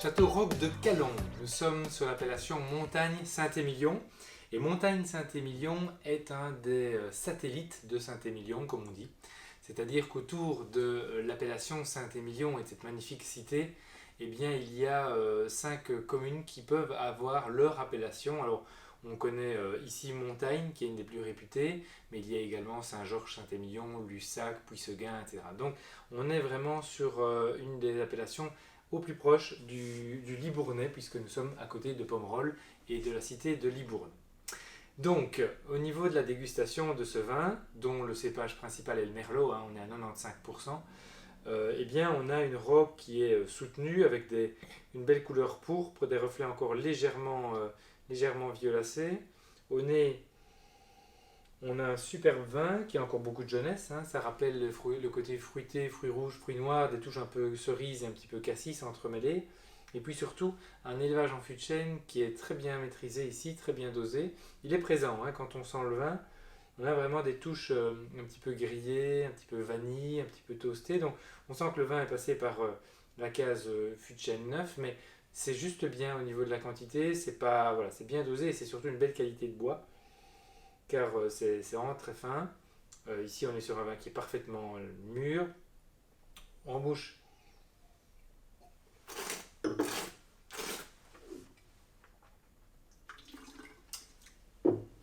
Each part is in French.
Château Roque de Calon. Nous sommes sur l'appellation Montagne Saint-Émilion. Et Montagne Saint-Émilion est un des satellites de Saint-Émilion, comme on dit. C'est-à-dire qu'autour de l'appellation Saint-Émilion et de cette magnifique cité, eh bien, il y a 5 communes qui peuvent avoir leur appellation. Alors, on connaît ici Montagne, qui est une des plus réputées, mais il y a également Saint-Georges, Saint-Émilion, Lussac, Puisseguin, etc. Donc, on est vraiment sur une des appellations au plus proche du Libournais, puisque nous sommes à côté de Pomerol et de la cité de Libourne. Donc, au niveau de la dégustation de ce vin, dont le cépage principal est le Merlot, on est à 95%, eh bien, on a une robe qui est soutenue avec une belle couleur pourpre, des reflets encore légèrement violacés. Au nez, on a un superbe vin qui a encore beaucoup de jeunesse. Ça rappelle le côté fruité, fruits rouges, fruits noirs, des touches un peu cerises et un petit peu cassis entremêlées. Et puis surtout, un élevage en fût de chêne qui est très bien maîtrisé ici, très bien dosé. Il est présent quand on sent le vin. On a vraiment des touches un petit peu grillées, un petit peu vanille, un petit peu toasté. Donc on sent que le vin est passé par la case fût de chêne neuf, mais c'est juste bien au niveau de la quantité. C'est pas, voilà, c'est bien dosé et c'est surtout une belle qualité de bois, car c'est vraiment très fin. Ici, on est sur un vin qui est parfaitement mûr. En bouche,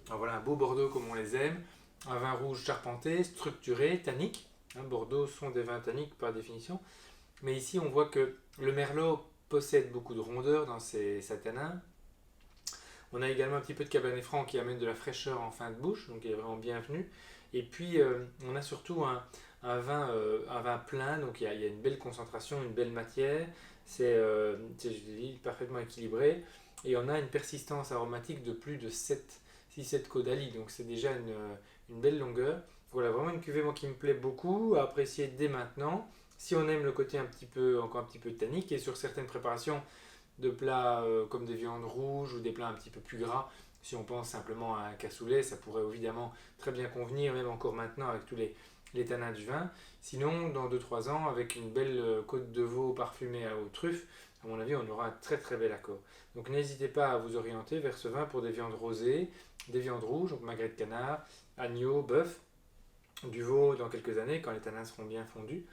alors voilà un beau Bordeaux comme on les aime. Un vin rouge charpenté, structuré, tannique. Bordeaux sont des vins tanniques par définition. Mais ici, on voit que le Merlot possède beaucoup de rondeur dans sa tanins. On a également un petit peu de Cabernet Franc qui amène de la fraîcheur en fin de bouche, donc il est vraiment bienvenu. Et puis, on a surtout un vin plein, donc il y a une belle concentration, une belle matière. Je dis, parfaitement équilibré. Et on a une persistance aromatique de plus de 6-7 caudalie, donc c'est déjà une belle longueur. Voilà, vraiment une cuvée moi, qui me plaît beaucoup, à apprécier dès maintenant. Si on aime le côté encore un petit peu tannique, et sur certaines préparations de plats comme des viandes rouges ou des plats un petit peu plus gras, si on pense simplement à un cassoulet, ça pourrait évidemment très bien convenir, même encore maintenant avec tous les tanins du vin. Sinon, dans 2-3 ans, avec une belle côte de veau parfumée aux truffes, à mon avis, on aura un très très bel accord. Donc n'hésitez pas à vous orienter vers ce vin pour des viandes rosées, des viandes rouges, donc magret de canard, agneau, bœuf, du veau dans quelques années quand les tanins seront bien fondus,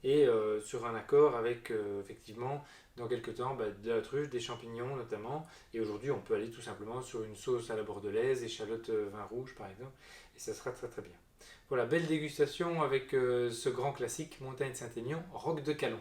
et sur un accord avec effectivement dans quelques temps de la truffe, des champignons notamment. Et aujourd'hui, on peut aller tout simplement sur une sauce à la bordelaise, échalote vin rouge par exemple, et ça sera très très bien. Voilà, belle dégustation avec ce grand classique Montagne Saint-Émilion, Roque de Calon.